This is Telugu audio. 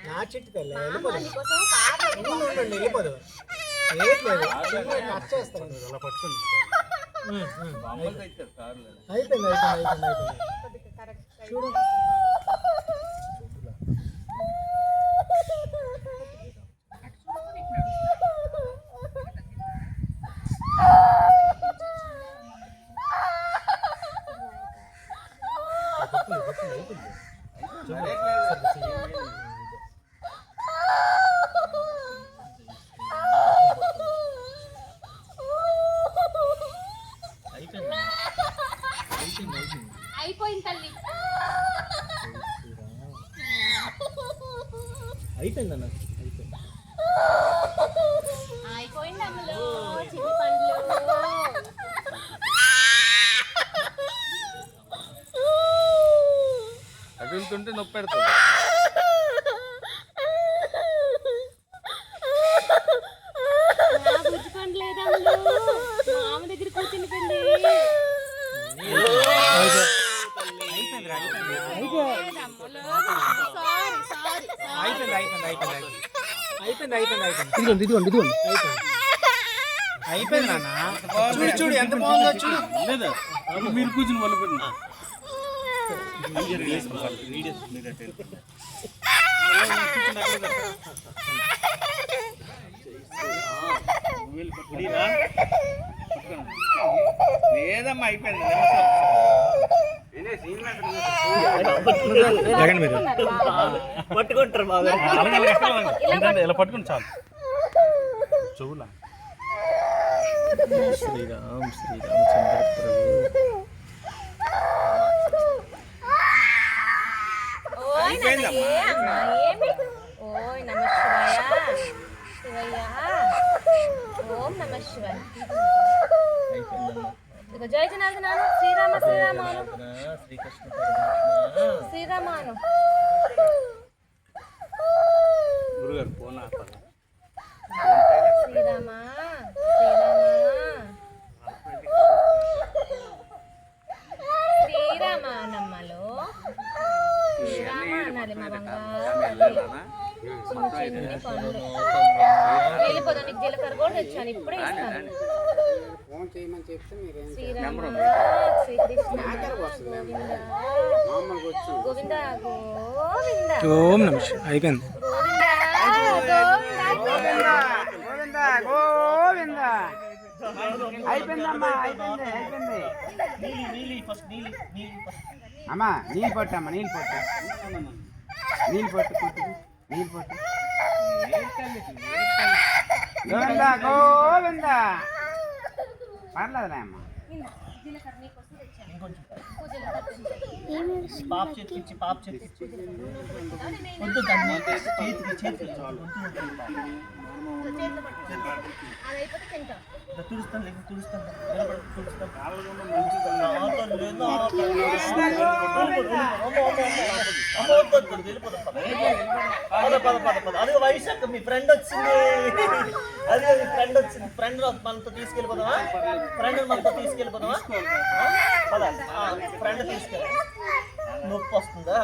నా చిట్టి తల్లి వెళ్ళిపోదు నచ్చేస్తాను అలా పట్టుకుని అయిపోయింది చూడు అయిపోయింది తల్లి అయిపోయిందన్న అయిపోయింది అమ్మలు చిన్ని పండ్లు అగులుతుంటే నొప్పి పెడుతుంది బుజ్జి పండు లేదమ్ములు మామ దగ్గర కూర్చుండిపోయింది అయిపోయింది నాన్న చూడు చూడు ఎంత బాగుందో చూడు లేదా మీరు కూర్చుని వాళ్ళు లేదమ్మా అయిపోయింది పట్టుకుంటారు ఇలా పట్టుకుని చాలు చెవులా శ్రీరామ్ శ్రీరామచంద్ర ఓయ్ నమ శివాయ శివయ్య ఓం నమ శివాయ జయ జనార్దనాను శ్రీరామ శ్రీరామాను శ్రీరామాను గురుగారు పోనా శ్రీరామ శ్రీరామానమ్మలో శ్రీరామ అనాలి మా బంగారు చిన్ని పండ్లు వెళ్ళిపోదాం నీకు జీలకర్ర కూడా తెచ్చాను ఇప్పుడే ఇస్తాను శ్రీరామ శ్రీకృష్ణ గోవింద గోవింద ఓం నమః అయిపోయింది అయిపోయిందమ్మా అయిపోయింది అమ్మా నీళ్ళు పట్టమ్మా నీళ్ళు పట్టు గోవింద గోవింద పర్లేదులే అమ్మా పాప చేతికి వద్దు తుడుస్తాను అది వైశాఖ మీ ఫ్రెండ్ వచ్చింది ఫ్రెండ్ మనతో తీసుకెళ్ళిపోదామా ఫ్రెండ్ తీసుకెళ్ళి నొప్పి వస్తుందా